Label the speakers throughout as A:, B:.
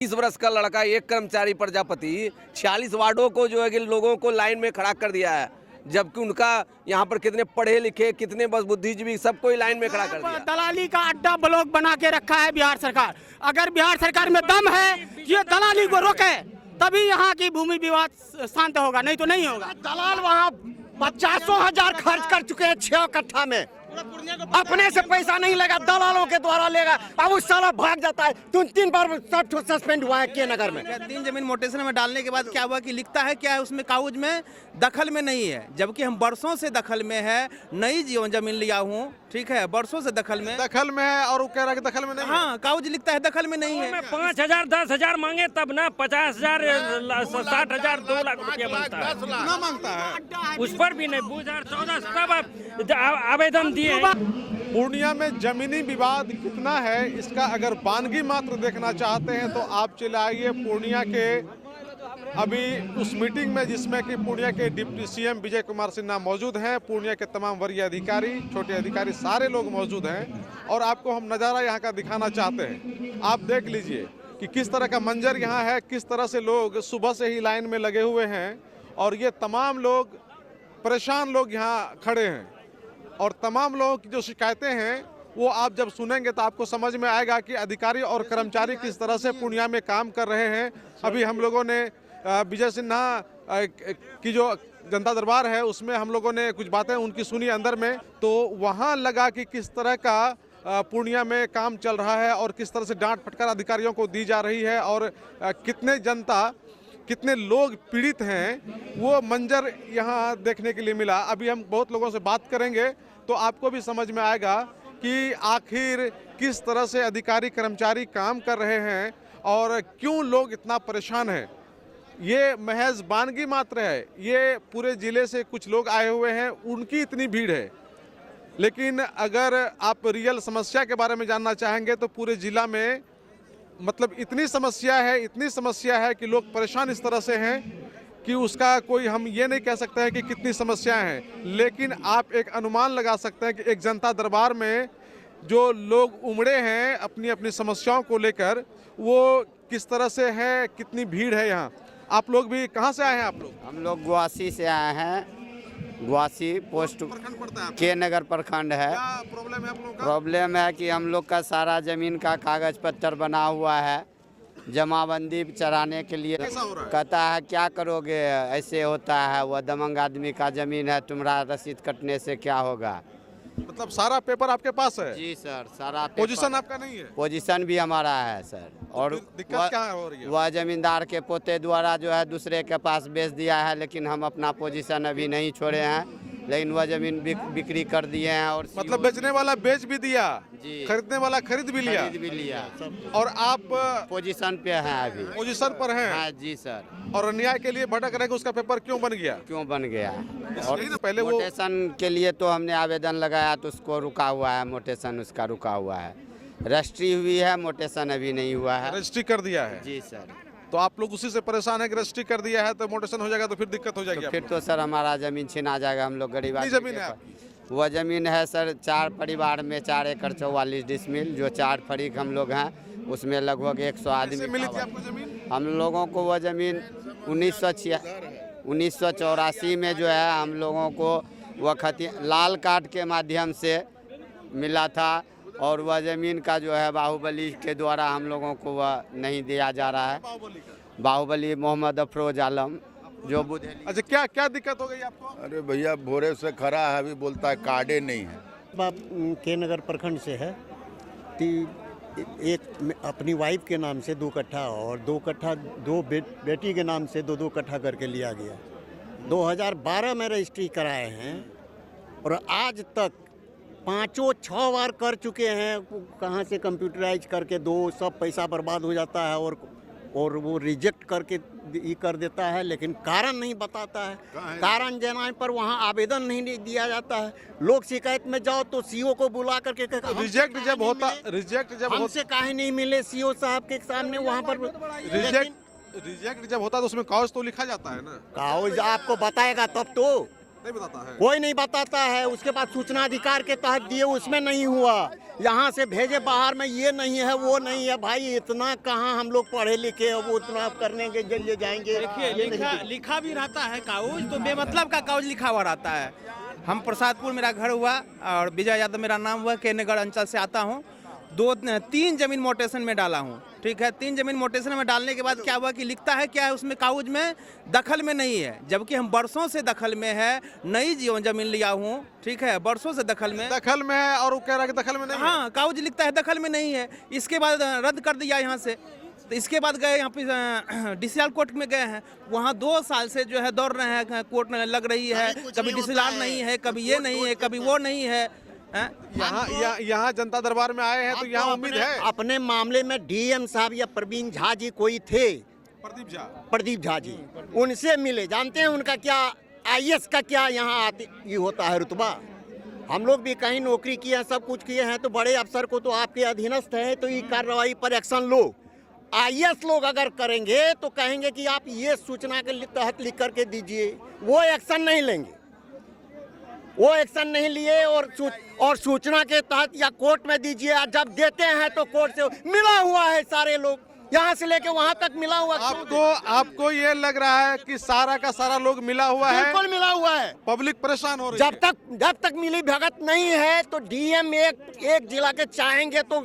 A: 20 वर्ष का लड़का, एक कर्मचारी प्रजापति 46 वार्डों को जो है कि लोगों को लाइन में खड़ा कर दिया है, जबकि उनका यहाँ पर कितने पढ़े लिखे, कितने बस बुद्धिजीवी, सबको ही लाइन में खड़ा कर दिया।
B: दलाली का अड्डा ब्लॉक बना के रखा है बिहार सरकार। अगर बिहार सरकार में दम है, ये दलाली को रोके, तभी यहाँ की भूमि विवाद शांत होगा, नहीं तो नहीं होगा।
C: दलाल वहाँ 50,000 खर्च कर चुके हैं 6 कट्ठा में, अपने से पैसा नहीं लेगा, दलालों के द्वारा लेगा। अब उस साला भाग जाता है। 3 बार सस्पेंड हुआ है के नगर में।
D: 3 जमीन मोटेशन में डालने के बाद क्या हुआ कि लिखता है क्या है उसमें कागज में, दखल में नहीं है, जबकि हम बरसों से दखल में है। नई जीवन जमीन लिया हूँ, ठीक है, बरसों से दखल में
E: है और वो कह रहा है कि दखल में नहीं।
D: हाँ, कागज लिखता है दखल में नहीं है।
F: 5,000 10,000 मांगे तब ना 50,000 60,000 2 लाख रुपया बनता है,
E: ना मांगता है।
F: उस पर भी नहीं। 2014 तब आवेदन दिए।
E: पूर्णिया में जमीनी विवाद कितना है, इसका अगर बानगी मात्र देखना चाहते हैं तो आप चले आइए पूर्णिया के अभी उस मीटिंग में, जिसमें कि पूर्णिया के डिप्टी सीएम विजय कुमार सिन्हा मौजूद हैं, पूर्णिया के तमाम वरीय अधिकारी, छोटे अधिकारी, सारे लोग मौजूद हैं और आपको हम नज़ारा यहाँ का दिखाना चाहते हैं। आप देख लीजिए कि किस तरह का मंजर यहाँ है, किस तरह से लोग सुबह से ही लाइन में लगे हुए हैं और ये तमाम लोग परेशान लोग यहाँ खड़े हैं और तमाम लोगों की जो शिकायतें हैं वो आप जब सुनेंगे तो आपको समझ में आएगा कि अधिकारी और कर्मचारी किस तरह से पूर्णिया में काम कर रहे हैं। अभी हम लोगों ने विजय सिन्हा की जो जनता दरबार है उसमें हम लोगों ने कुछ बातें उनकी सुनी अंदर में, तो वहाँ लगा कि किस तरह का पूर्णिया में काम चल रहा है और किस तरह से डांट फटकार अधिकारियों को दी जा रही है और कितने जनता, कितने लोग पीड़ित हैं, वो मंजर यहाँ देखने के लिए मिला। अभी हम बहुत लोगों से बात करेंगे तो आपको भी समझ में आएगा कि आखिर किस तरह से अधिकारी कर्मचारी काम कर रहे हैं और क्यों लोग इतना परेशान हैं। ये महज बानगी मात्र है, ये पूरे ज़िले से कुछ लोग आए हुए हैं, उनकी इतनी भीड़ है। लेकिन अगर आप रियल समस्या के बारे में जानना चाहेंगे तो पूरे ज़िला में मतलब इतनी समस्या है कि लोग परेशान इस तरह से हैं कि उसका कोई हम ये नहीं कह सकते हैं कि कितनी समस्याएं हैं, लेकिन आप एक अनुमान लगा सकते हैं कि एक जनता दरबार में जो लोग उमड़े हैं अपनी अपनी समस्याओं को लेकर, वो किस तरह से है, कितनी भीड़ है यहाँ। आप लोग भी कहाँ से आए हैं? आप लोग?
G: हम लोग गुआसी से आए हैं, गुआसी पोस्ट के नगर प्रखंड है।
E: क्या प्रॉब्लम है आप लोगों का?
G: प्रॉब्लम है कि हम लोग का सारा जमीन का कागज पत्तर बना हुआ है, जमाबंदी चढ़ाने के लिए कहता है क्या करोगे, ऐसे होता है, वह दमंग आदमी का जमीन है, तुम्हारा रसीद कटने से क्या होगा।
E: मतलब सारा पेपर आपके पास है?
G: जी सर, सारा
E: पोजीशन आपका नहीं है?
G: पोजीशन भी हमारा है सर। और
E: दिक्कत क्या हो रही है?
G: वह जमींदार के पोते द्वारा जो है दूसरे के पास बेच दिया है, लेकिन हम अपना पोजीशन अभी नहीं छोड़े हैं, लेकिन वह जमीन बिक्री कर दिए हैं। और
E: मतलब बेचने वाला बेच भी दिया, खरीदने वाला खरीद भी लिया और आप
G: पोजीशन पे हैं, अभी
E: पोजीशन पर हैं?
G: हाँ जी सर।
E: और अन्याय के लिए भटक रहे, उसका पेपर क्यों बन गया?
G: और
E: पहले वो
G: मोटेशन के लिए तो हमने आवेदन लगाया तो उसको रुका हुआ है, मोटेशन उसका रुका हुआ है। रजिस्ट्री हुई है, मोटेशन अभी नहीं हुआ है।
E: रजिस्ट्री कर दिया है?
G: जी सर।
E: तो आप लोग उसी से परेशान है कि रजिस्ट्री कर दिया है तो मोटेशन हो जाएगा तो फिर दिक्कत हो जाएगी।
G: तो फिर तो सर हमारा जमीन छिना जाएगा, हम लोग गरीब आदमी।
E: जमीन है?
G: वह जमीन है सर 4 परिवार में 4 एकड़ 44 डिसमिल, जो 4 फरीक हम लोग हैं, उसमें लगभग 100 आदमी।
E: मिली थी आपको जमीन?
G: हम लोगों को वह जमीन 1984 में जो है हम लोगों को वह लाल कार्ड के माध्यम से मिला था और वह ज़मीन का जो है बाहुबली के द्वारा हम लोगों को वह नहीं दिया जा रहा है। बाहुबली मोहम्मद अफरोज आलम जो बुधेली।
E: अच्छा, क्या दिक्कत हो गई आपको?
H: अरे भैया भोरे से खड़ा है, अभी बोलता है कार्डे नहीं है।
C: बाप के नगर प्रखंड से है, एक अपनी वाइफ के नाम से 2 कट्ठा और 2 कट्ठा 2 बेटी के नाम से 2-2 कट्ठा करके लिया गया। 2012 में रजिस्ट्री कराए हैं और आज तक 5-6 बार कर चुके हैं। कहाँ से कंप्यूटराइज करके दो, सब पैसा बर्बाद हो जाता है और वो रिजेक्ट करके ये कर देता है, लेकिन कारण नहीं बताता है। कारण जनाने पर वहाँ आवेदन नहीं दिया जाता है। लोग शिकायत में जाओ तो सीओ को बुला करके
E: रिजेक्ट जब होता,
C: हमसे काहे नहीं मिले सीओ साहब के सामने वहाँ पर।
E: रिजेक्ट जब होता तो उसमें कागज तो लिखा जाता है ना?
C: कागज आपको बताएगा तब तो
E: नहीं बताता है।
C: कोई नहीं बताता है। उसके बाद सूचना अधिकार के तहत दिए, उसमें नहीं हुआ। यहाँ से भेजे बाहर में, ये नहीं है वो नहीं है। भाई इतना कहाँ हम लोग पढ़े लिखे, अब उतना करने के जरिए जाएंगे।
D: देखिए लिखा भी रहता है कागज, तो बेमतलब का कागज लिखा हुआ रहता है। हम प्रसादपुर मेरा घर हुआ और विजय यादव मेरा नाम हुआ, केनगढ़ अंचल से आता हूँ। 3 जमीन मोटेशन में डाला हूँ, ठीक है। 3 जमीन मोटेशन में डालने के बाद क्या हुआ कि लिखता है क्या है उसमें कागज में, दखल में नहीं है, जबकि हम बरसों से दखल में है। नई जमीन लिया हूँ, ठीक है, बरसों से दखल में
E: है और वो कह रहा है कि दखल में नहीं है।
D: हाँ, कागज लिखता है दखल में नहीं है। इसके बाद रद्द कर दिया यहाँ से। तो इसके बाद गए यहाँ पे डीसीएल कोर्ट में गए हैं, वहाँ 2 साल से जो है दौड़ रहे हैं, कोर्ट में लग रही है, कभी डीसीएल नहीं है, कभी ये नहीं है, कभी वो नहीं है।
E: यहाँ जनता दरबार में आए हैं तो यहाँ उम्मीद है।
C: अपने मामले में डीएम साहब या प्रवीण झा जी कोई थे, प्रदीप झा जी, उनसे मिले। जानते हैं उनका क्या आईएएस का क्या यहाँ आते ये होता है रुतबा। हम लोग भी कहीं नौकरी किए हैं, सब कुछ किए हैं, तो बड़े अफसर को तो आपके अधीनस्थ है, तो ये कार्रवाई पर एक्शन लो। आईएएस लोग अगर करेंगे तो कहेंगे कि आप ये सूचना के तहत लिख करके दीजिए, वो एक्शन नहीं लेंगे। वो एक्शन नहीं लिए और सूचना के तहत या कोर्ट में दीजिए। जब देते हैं तो कोर्ट से मिला हुआ है, सारे लोग यहाँ से लेके वहाँ तक मिला हुआ।
E: आपको ये लग रहा है कि सारा का सारा लोग मिला हुआ है?
C: बिल्कुल मिला हुआ है।
E: पब्लिक परेशान हो रही है।
C: जब तक मिली भगत नहीं है तो डीएम एक जिला के चाहेंगे तो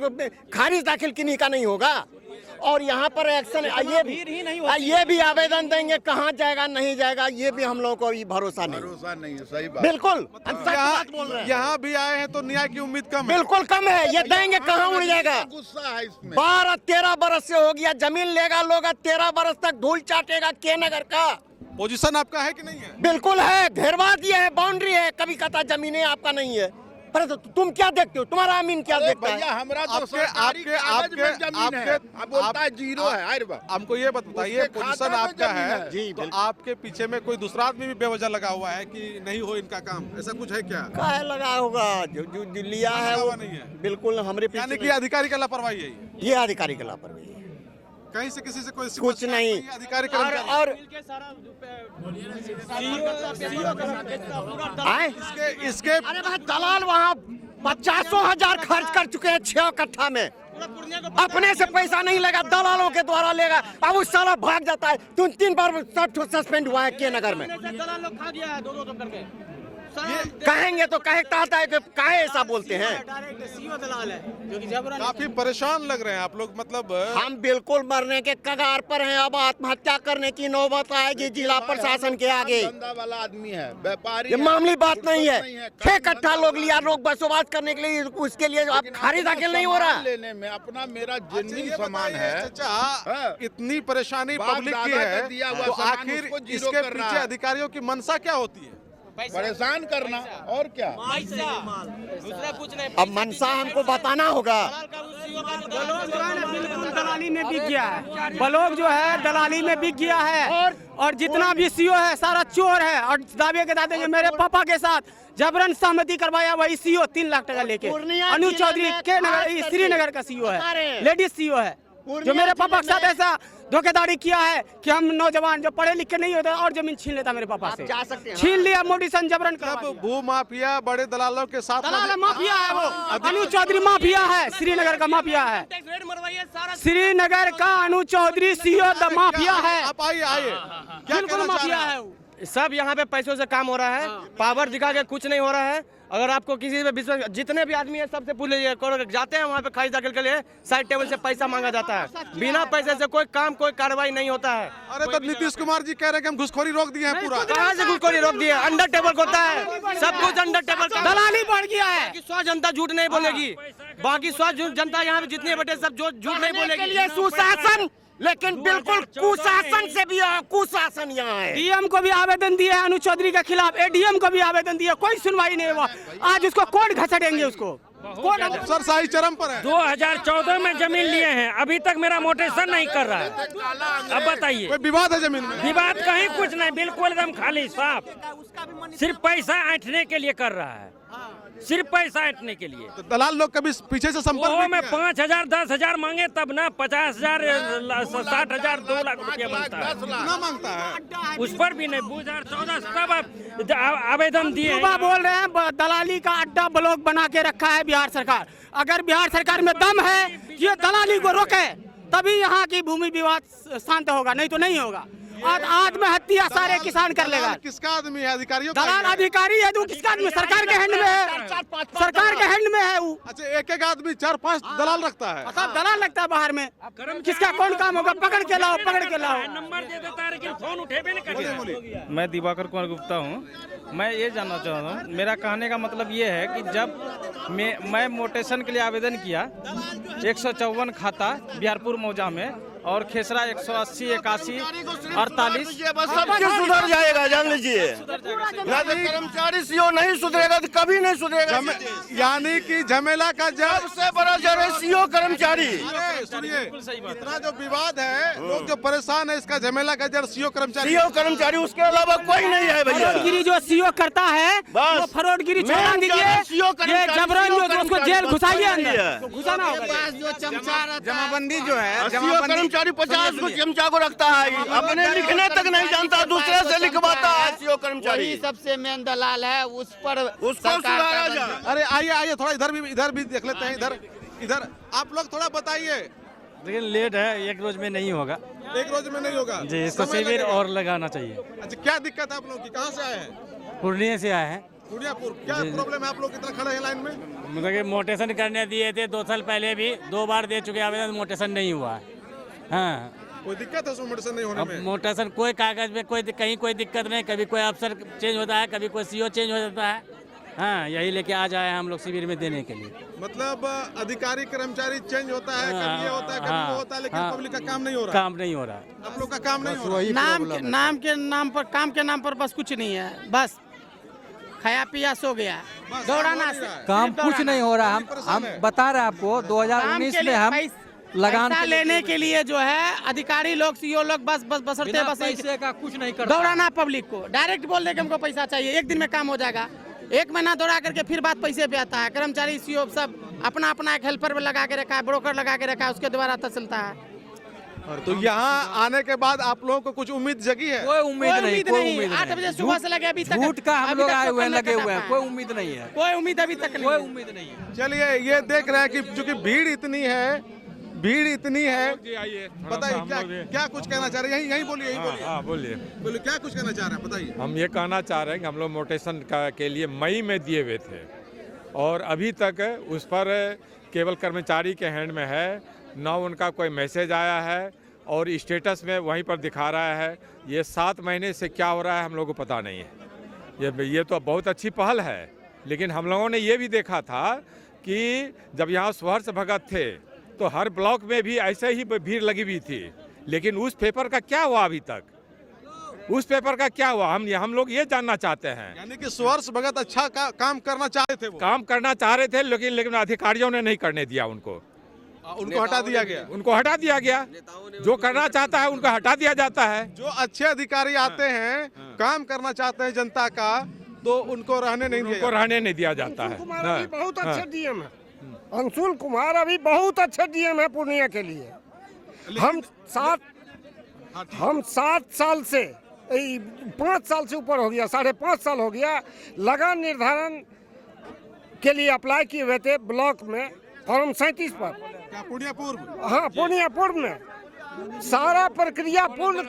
C: खारिज दाखिल किन्हीं का नहीं होगा। और यहाँ पर एक्शन ये भी आवेदन देंगे, कहाँ जाएगा नहीं जाएगा ये भी हम लोगों को भरोसा नहीं
H: है। सही बात।
C: बिल्कुल
E: यहाँ भी आए हैं तो न्याय की उम्मीद कम है।
C: बिल्कुल कम है। ये देंगे कहाँ उड़ जाएगा।
H: गुस्सा है इसमें।
C: 12-13 बरस से हो गया, जमीन लेगा लोग, 13 बरस तक धूल चाटेगा के नगर का।
E: पोजीशन आपका है कि नहीं है?
C: बिल्कुल है, घेरवा दिया है, बाउंड्री है, कभी कहता जमीनें आपका नहीं है। पर तो तुम क्या देखते हो, तुम्हारा अमीन क्या देखता है?
H: हमरा तो बोलता है जीरो है।
E: हमको ये बताइए, पोजीशन आपका है
C: जी,
E: तो आपके पीछे में कोई दूसरा आदमी भी बेवजह लगा हुआ है कि नहीं हो इनका काम, ऐसा कुछ है क्या?
C: काहे लगा होगा, जो लिया है वो
E: नहीं है।
C: बिल्कुल हमारे पीछे।
E: यानी कि अधिकारी का लापरवाही है
C: ये अधिकारी का लापरवाही है।
E: कहीं से किसी से कोई
C: कुछ नहीं।
E: अधिकारी
C: और
E: इसके
C: अरे भाई दलाल वहाँ 50,000 खर्च कर चुके हैं 6 कट्ठा में। अपने से पैसा नहीं लगा, दलालों के द्वारा लेगा। अब उस साला भाग जाता है। 3 बार सस्पेंड हुआ है के नगर में। कहेंगे तो कहता है कि काहे ऐसा बोलते हैं।
E: काफी परेशान लग रहे हैं आप लोग, मतलब
C: हम बिल्कुल मरने के कगार पर हैं। अब आत्महत्या करने की नौबत आएगी जिला प्रशासन के आगे।
H: धंधा वाला आदमी है, व्यापारी।
C: ये मामूली बात नहीं है। 6 कट्ठा लोग लिया, लोग बसोबास करने के लिए, उसके लिए अब खारिज दाखिल नहीं हो रहा।
H: लेने में अपना मेरा जेन्युइन सामान है।
E: चाचा, इतनी परेशानी पब्लिक की है तो आखिर इसके पीछे अधिकारियों की मंशा क्या होती है?
H: परेशान करना और क्या।
C: अब मनसा हमको बताना होगा।
B: बिल्कुल दलाली में बिक गया है। ब्लॉक जो है दलाली में बिक गया है। और जितना भी सीओ है सारा चोर है। और दावे के दादे मेरे पापा के साथ जबरन सहमति करवाया वही सीओ 3 लाख टका लेके। अनु चौधरी के नगर श्रीनगर का सीओ है, लेडीज सीओ है, जो मेरे पापा के साथ ऐसा धोखेधाड़ी किया है कि हम नौजवान जो पढ़े लिखे नहीं होते और जमीन छीन लेता मेरे पापा से। छीन लिया, मोडिशन जबरन
E: अब भू माफिया बड़े दलालों के साथ
B: माफिया है वो। अनु चौधरी माफिया है, श्रीनगर का माफिया है। श्रीनगर का अनु चौधरी सीओ माफिया है।
E: आप आइए
B: बिल्कुल माफिया है।
I: सब यहाँ पे पैसों से काम हो रहा है, पावर दिखा के कुछ नहीं हो रहा है। अगर आपको किसी पे विश्वास, जितने भी आदमी है सबसे पूछ लीजिए, जाते हैं वहाँ पे खारिज दाखिल के लिए साइड टेबल से पैसा मांगा जाता है। बिना पैसे से कोई काम कोई कार्रवाई नहीं होता है।
E: अरे तो नीतीश कुमार जी कह रहे हैं कि हम घुसखोरी रोक दिए हैं पूरा।
I: कहाँ से घुसखोरी रोक दिए? अंडर टेबल होता है, सब कुछ अंडर टेबल।
B: दलाली बढ़ गया है।
I: स्व जनता झूठ नहीं बोलेगी, बाकी स्व जनता यहाँ पे जितने बटे सब झूठ नहीं बोलेगी।
C: सुशासन, लेकिन बिल्कुल कुशासन से भी कुशासन यहाँ है।
B: डीएम को भी आवेदन दिया है अनु चौधरी के खिलाफ, एडीएम को भी आवेदन दिया, कोई सुनवाई नहीं हुआ। आज उसको कोर्ट घसीटेंगे उसको।
E: सर साई चरम पर है।
F: 2014 में जमीन लिए हैं, अभी तक मेरा मोटेशन नहीं कर रहा है। अब बताइए,
E: कोई विवाद है जमीन में?
F: विवाद कहीं कुछ नहीं, बिल्कुल एकदम खाली साफ, सिर्फ पैसा ऐंठने के लिए कर रहा है। सिर्फ पैसा ऐंठने के लिए।
E: तो दलाल लोग कभी पीछे से संपर्क
F: वो
E: नहीं
F: में
E: किया?
F: 5,000 10,000 मांगे तब ना 50,000 60,000 2 लाख रुपया बनता है।
E: कितना मांगता है?
F: उस पर भी नहीं 2014 तब आवेदन दिए हैं।
B: सुबह बोल रहे हैं दलाली का अड्डा ब्लॉक बना के रखा है बिहार सरकार। अगर बिहार सरकार में दम है कि ये दलाली को रोके तभी यहाँ की भूमि विवाद शांत होगा, नहीं तो नहीं होगा। और आत्महत्या सारे किसान कर लेगा।
E: किसका आदमी है? अधिकारियों का
B: दलाल
E: है?
B: अधिकारी है तो किसका आदमी? सरकार के हैंड में है, सरकार के हैंड में है वो।
E: अच्छा, एक आदमी 4-5 दलाल रखता है।
B: सब दलाल लगता है बाहर में। किसका कौन काम होगा? पकड़ के लाओ, पकड़ के लाओ।
F: नंबर दे देता है लेकिन फोन उठेबे नहीं करता।
J: मैं दिवाकर कुमार गुप्ता हूँ। मैं ये जानना चाहता हूँ, मेरा कहने का मतलब ये है कि जब मैं मोटेशन के लिए आवेदन किया 154 खाता बिहारपुर मौजा में और खेसरा 180 81 48
I: सुधर जाएगा, जान लीजिए। कर्मचारी सीओ नहीं सुधरेगा तो कभी नहीं सुधरेगा।
E: यानी कि झमेला का जड़
I: सबसे बड़ा जड़ है सीओ कर्मचारी।
E: सुनिए, इतना जो विवाद है, लोग जो परेशान है, इसका झमेला का जड़ सीओ कर्मचारी।
I: सीओ कर्मचारी, उसके अलावा कोई नहीं है भैया।
B: फरोडगिरी जो सीओ करता है वो फरोडगिरी छोड़ा दीजिए, ये जबरन जो उसको जेल घुसाइए अंदर, घुसाना होगा।
D: जो चमचा जमाबंदी जो है,
I: सीओ कर्मचारी 50 को चमचा को रखता है, अपने लिखने तक नहीं जानता, दूसरे से लिखवाता है। सीओ कर्मचारी
G: सबसे मेन दलाल है, उस पर
I: उसको सुधारा जाए।
E: अरे आइए आइए, थोड़ा इधर भी देख लेते हैं। इधर आप लोग थोड़ा बताइए।
J: लेकिन लेट है, एक रोज में नहीं होगा।
E: एक रोज में नहीं होगा
J: जी, इसको
E: समय
J: शिविर
E: लगेगा।
J: और लगाना चाहिए।
E: अच्छा, क्या दिक्कत है आप लोगों की? कहाँ से आए हैं?
J: पूर्णिया से आए हैं।
E: पूर्णियापुर। क्या प्रॉब्लम है? आप लोग कितना खड़े हैं लाइन में?
J: मतलब कि मोटेशन करने दिए थे 2 साल पहले भी, 2 बार दे चुके आवेदन, मोटेशन नहीं हुआ है। हाँ,
E: कोई दिक्कत है उसमें मोटेशन नहीं होने
J: अब
E: में?
J: मोटेशन कोई कागज में कहीं कोई दिक्कत नहीं। कभी कोई अफसर चेंज होता है, कभी कोई सीओ चेंज हो जाता है। हाँ, यही लेके आ जाए हम लोग शिविर में देने के लिए।
E: मतलब अधिकारी कर्मचारी चेंज होता है, कभी ये होता है, कभी वो होता है, लेकिन पब्लिक का काम नहीं हो रहा।
J: काम नहीं हो रहा है।
E: आप लोग का काम नहीं हो रहा।
B: नाम के नाम पर, काम के नाम पर बस कुछ नहीं है। बस खाया पिया सो गया,
E: बस
B: दौड़ाना
E: काम
B: से
E: हो नहीं
K: काम कुछ नहीं हो रहा। हम बता रहे हैं आपको, 2019 में हम लगान
B: पैसा लेने के लिए जो है अधिकारी लोग सीओ लोग बस बसरते बस
K: पैसे का कुछ नहीं करता।
B: दौड़ाना पब्लिक को, डायरेक्ट बोल दे कि हमको पैसा चाहिए, 1 दिन में काम हो जाएगा। 1 महीना दौड़ा करके फिर बात पैसे पे आता है। कर्मचारी सीओ सब अपना अपना एक हेल्पर लगा के रखा है, ब्रोकर लगा के रखा है, उसके द्वारा पता चलता है।
E: तो यहाँ आने के बाद आप लोगों को कुछ उम्मीद जगी है?
K: कोई उम्मीद नहीं।
B: 8 बजे सुबह से लगे अभी तक
K: झूठ का हम लोग आए हुए हैं, लगे हुए हैं।
B: हैं।
K: कोई उम्मीद नहीं है,
B: कोई उम्मीद अभी तक नहीं।
K: कोई उम्मीद नहीं है।
E: चलिए, ये देख रहे हैं कि चूंकि भीड़ इतनी है, बताइए क्या कुछ कहना चाह रहे हैं? यही बोलिए, यही बोलिए।
L: हाँ, बोलिए।
E: बोलिए, क्या कुछ कहना चाह रहे हैं? बताइए।
L: हम ये कहना चाह रहे हैं कि हम लोग मोटेशन के लिए मई में दिए हुए थे और अभी तक उस पर केवल कर्मचारी के हैंड में है, ना उनका कोई मैसेज आया है और स्टेटस में वहीं पर दिखा रहा है। ये 7 महीने से क्या हो रहा है हम लोगों को पता नहीं है। ये तो बहुत अच्छी पहल है, लेकिन हम लोगों ने ये भी देखा था कि जब यहाँ सुहर्ष भगत थे तो हर ब्लॉक में भी ऐसे ही भीड़ लगी हुई थी, लेकिन उस पेपर का क्या हुआ अभी तक? उस पेपर का क्या हुआ? हम लोग ये जानना चाहते हैं।
E: यानी कि सुहर्ष भगत अच्छा काम करना चाहते थे, वो
L: काम करना चाह रहे थे, लेकिन अधिकारियों ने नहीं करने दिया उनको
E: हटा दिया गया।
L: उनको हटा दिया गया। जो करना चाहता है उनको हटा दिया जाता है।
E: जो अच्छे अधिकारी आते हैं, काम करना चाहते हैं जनता का, तो उनको रहने नहीं दिया जाता है।
I: बहुत अच्छे डीएम है अंशुल कुमार, अभी बहुत अच्छे डीएम है पूर्णिया के लिए। हम 7 साल से 5 साल से ऊपर हो गया, 5.5 साल हो गया, लगान निर्धारण के लिए अप्लाई किए हुए थे ब्लॉक में, फॉर्म 37 पर।
E: पूर्णियापुर?
I: हाँ, पूर्णियापुर में सारा प्रक्रिया पूर्ण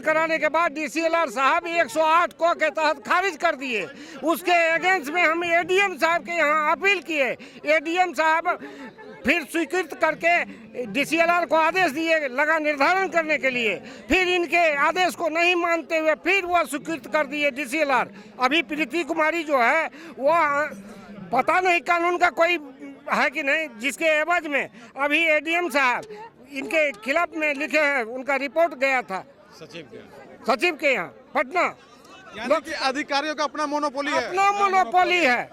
I: कराने के बाद डीसीएलआर साहब 108 को के तहत खारिज कर दिए। उसके अगेंस्ट में हम एडीएम साहब के यहाँ अपील किए। एडीएम साहब फिर स्वीकृत करके डीसीएलआर को आदेश दिए लगा निर्धारण करने के लिए। फिर इनके आदेश को नहीं मानते हुए फिर वो स्वीकृत कर दिए डीसीएलआर। अभी प्रीति कुमारी जो है वो पता नहीं कानून का कोई है कि नहीं, जिसके एवज में अभी एडीएम साहब इनके खिलाफ में लिखे हैं। उनका रिपोर्ट गया था सचिव के यहाँ पटना।
E: यानी कि अधिकारियों का अपना मोनोपोली
I: है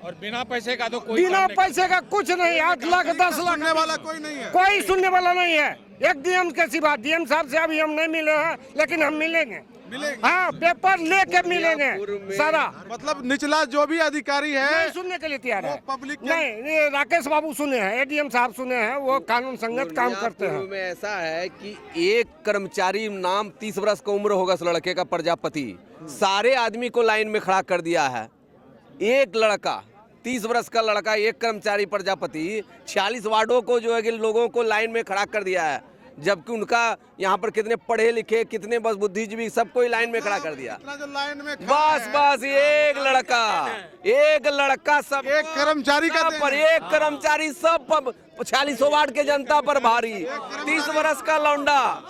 L: और बिना पैसे का तो
I: बिना पैसे का कुछ नहीं। 8 लाख 10 लाख
E: सुनने वाला कोई नहीं है,
I: कोई सुनने वाला नहीं है। एक डीएम के सिवा, डीएम साहब से अभी हम नहीं मिले हैं, लेकिन हम मिलेंगे। हाँ, पेपर लेके मिलेंगे सारा।
E: मतलब निचला जो भी अधिकारी है
I: नहीं सुनने के लिए तैयार है।
E: पब्लिक
I: नहीं, ये राकेश बाबू सुने हैं, एडीएम साहब सुने हैं, वो कानून संगत काम करते हैं।
A: में ऐसा है कि एक कर्मचारी, नाम 30 वर्ष का उम्र होगा उस लड़के का, प्रजापति, सारे आदमी को लाइन में खड़ा कर दिया है। एक लड़का 30 वर्ष का लड़का, एक कर्मचारी प्रजापति 46 वार्डों को जो है कि लोगों को लाइन में खड़ा कर दिया है, जबकि उनका यहाँ पर कितने पढ़े लिखे, कितने बस बुद्धिजीवी, सबको लाइन में खड़ा कर दिया।
E: जो लाइन में
A: बस एक लड़का सब
E: एक कर्मचारी का
A: पर एक कर्मचारी सब 46 वार्ड के जनता पर भारी। 30 वर्ष का लौंडा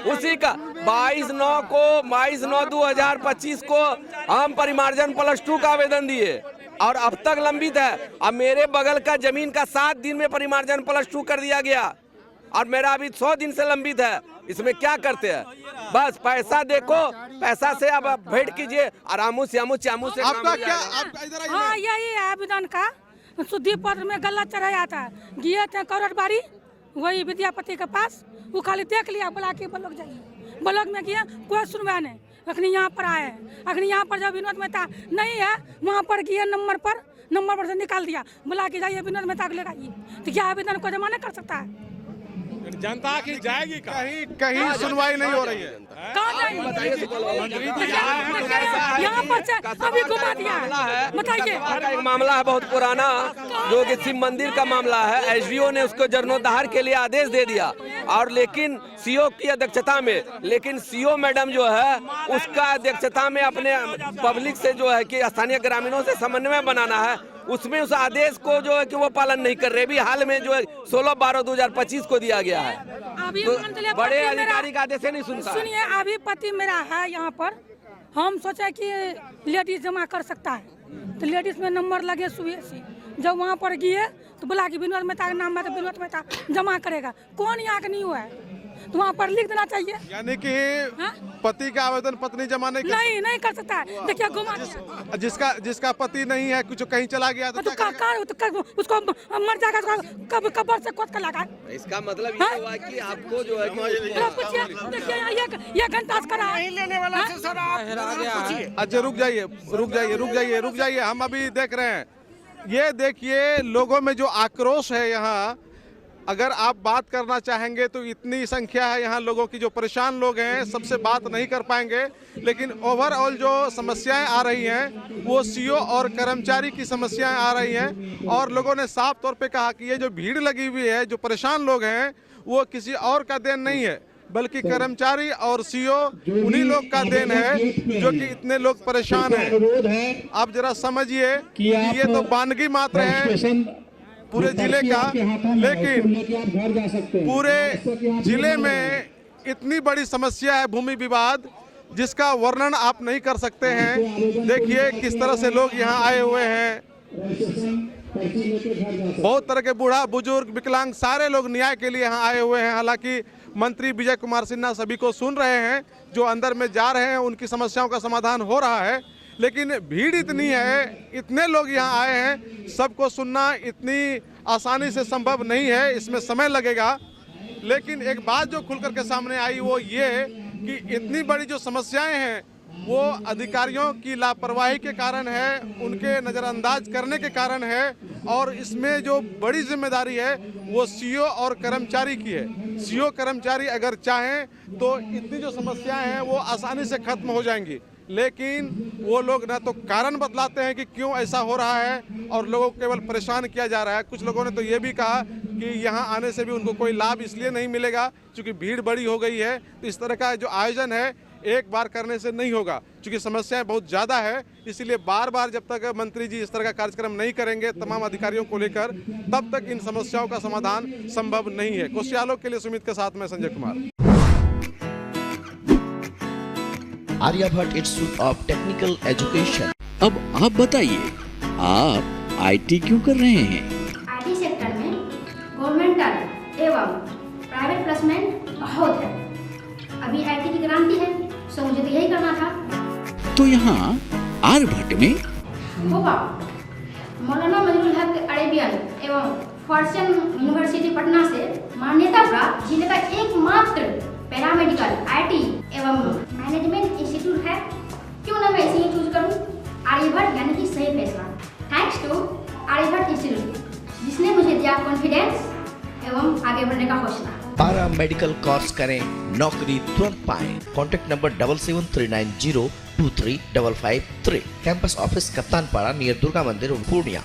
A: उसी का 22/9/2025 को हम परिमार्जन +2 का आवेदन दिए और अब तक लंबित है। अब मेरे बगल का जमीन का 7 दिन में परिमार्जन +2 कर दिया गया और मेरा अभी 100 दिन से लंबित है। इसमें क्या करते हैं? बस पैसा देखो, पैसा से अब भेंट कीजिए, आरामू श्यामू चामू से।
E: आपका क्या?
M: हाँ, यही है आवेदन का। शुद्धि पत्र में गलत चढ़ाया था, गए थे करोड़बाड़ी वही विद्यापति के पास, वो खाली देख लिया, बुला के ब्लॉक जाइए। ब्लॉक में गए, कोई सुनवाई नहीं। अखनी यहाँ पर आए हैं, अखनी यहाँ पर जब विनोद मेहता नहीं है, वहाँ पर गए नंबर पर से निकाल दिया, बुला के जाइए विनोद मेहता को ले आइए। तो क्या आवेदन को जमा नहीं कर सकता है?
L: जनता की जाएगी
E: कहीं सुनवाई नहीं हो रही है।
M: यहाँ पर अभी घुमा दिया है, बताइए।
A: एक मामला है बहुत पुराना, जो कि शिव मंदिर का मामला है। एसडीओ ने उसको जीर्णोद्धार के लिए आदेश दे दिया और लेकिन सीओ की अध्यक्षता में, लेकिन सीओ मैडम जो है उसका अध्यक्षता में अपने पब्लिक से जो है कि स्थानीय ग्रामीणों से समन्वय बनाना है, उसमें उस आदेश को जो है कि वो पालन नहीं कर रहे। भी हाल में जो है 16/12/2025 को दिया गया है, तो बड़े अधिकारी का आदेश नहीं सुनता।
M: सुनिए, अभी पति मेरा है यहाँ पर, हम सोचे कि लेडीज जमा कर सकता है, तो लेडीज में नंबर लगे सुबह से। जब वहाँ पर गए तो बोला कि विनोद मेहता का नाम है, तो विनोद मेहता जमा करेगा। कौन यहाँ का नहीं हुआ है, तो वहाँ पर लिख देना चाहिए।
E: यानी कि पति का आवेदन पत्नी जमा नहीं
M: कर सकता है। देखिए घुमा
E: जिसका पति नहीं है, कुछ कहीं चला गया तो
M: उसको मर जाएगा, कब कब्र से खोद कर लगा।
A: इसका मतलब ये हुआ कि आपको जो है
M: देखिए ये घंटा करा
I: लेने वाला से सर आप
E: अच्छा रुक जाइए, हम अभी देख रहे हैं। ये देखिए लोगों में जो आक्रोश है यहाँ, अगर आप बात करना चाहेंगे तो इतनी संख्या है यहाँ लोगों की, जो परेशान लोग हैं, सबसे बात नहीं कर पाएंगे। लेकिन ओवरऑल जो समस्याएं आ रही हैं वो सीओ और कर्मचारी की समस्याएं आ रही हैं, और लोगों ने साफ तौर पे कहा कि ये जो भीड़ लगी हुई है, जो परेशान लोग हैं, वो किसी और का देन नहीं है, बल्कि कर्मचारी और सीओ उन्हीं लोग का देन है जो कि इतने लोग परेशान हैं। आप जरा समझिए कि ये तो बानगी मात्र है पूरे जिले का, लेकिन पूरे जिले में इतनी बड़ी समस्या है भूमि विवाद, जिसका वर्णन आप नहीं कर सकते हैं। देखिए किस तरह से लोग यहाँ आए हुए हैं, बहुत तरह के बूढ़ा बुजुर्ग विकलांग सारे लोग न्याय के लिए यहाँ आए हुए हैं। हालांकि मंत्री विजय कुमार सिन्हा सभी को सुन रहे हैं, जो अंदर में जा रहे हैं उनकी समस्याओं का समाधान हो रहा है, लेकिन भीड़ इतनी है, इतने लोग यहाँ आए हैं, सबको सुनना इतनी आसानी से संभव नहीं है, इसमें समय लगेगा। लेकिन एक बात जो खुलकर के सामने आई वो ये कि इतनी बड़ी जो समस्याएं हैं वो अधिकारियों की लापरवाही के कारण है, उनके नज़रअंदाज करने के कारण है, और इसमें जो बड़ी जिम्मेदारी है वो सीओ और कर्मचारी की है। सीओ कर्मचारी अगर चाहें तो इतनी जो समस्याएं हैं वो आसानी से खत्म हो जाएंगी, लेकिन वो लोग ना तो कारण बतलाते हैं कि क्यों ऐसा हो रहा है, और लोगों को केवल परेशान किया जा रहा है। कुछ लोगों ने तो ये भी कहा कि यहाँ आने से भी उनको कोई लाभ इसलिए नहीं मिलेगा क्योंकि भीड़ बड़ी हो गई है। तो इस तरह का जो आयोजन है एक बार करने से नहीं होगा, क्योंकि समस्याएं बहुत ज़्यादा है। इसीलिए बार बार जब तक मंत्री जी इस तरह का कार्यक्रम नहीं करेंगे तमाम अधिकारियों को लेकर, तब तक इन समस्याओं का समाधान संभव नहीं है। कोसी आलोक के लिए सुमित के साथ में Sanjay Kumar.
N: Aryabhatta institute of technical education. अब आप बताइए, आप आईटी क्यों कर रहे हैं?
O: आईटी सेक्टर में गवर्नमेंटल एवं प्राइवेट प्लेसमेंट बहुत है। अभी आईटी की क्रांति है, सो मुझे तो यही करना था।
N: तो यहाँ आर्यभट्ट में
O: होगा मौलाना मजरूल हक अरेबियन एवं फॉर्च्यून यूनिवर्सिटी पटना से मान्यता प्राप्त जिले का एकमात्र पैरामेडिकल, IT एवं मैनेजमेंट इंस्टीट्यूट है, क्यों ना मैं इसे ही चूज करूं? आर्यभट्ट यानी कि सही फैसला। थैंक्स टू आर्यभट्ट इंस्टीट्यूट जिसने मुझे दिया कॉन्फिडेंस एवं आगे बढ़ने का हौसला।
N: पारा मेडिकल कोर्स करें, नौकरी तुरंत पाएं। Contact number 7739023553। Campus office Kaptanpara near Durga मंदिर पूर्णिया।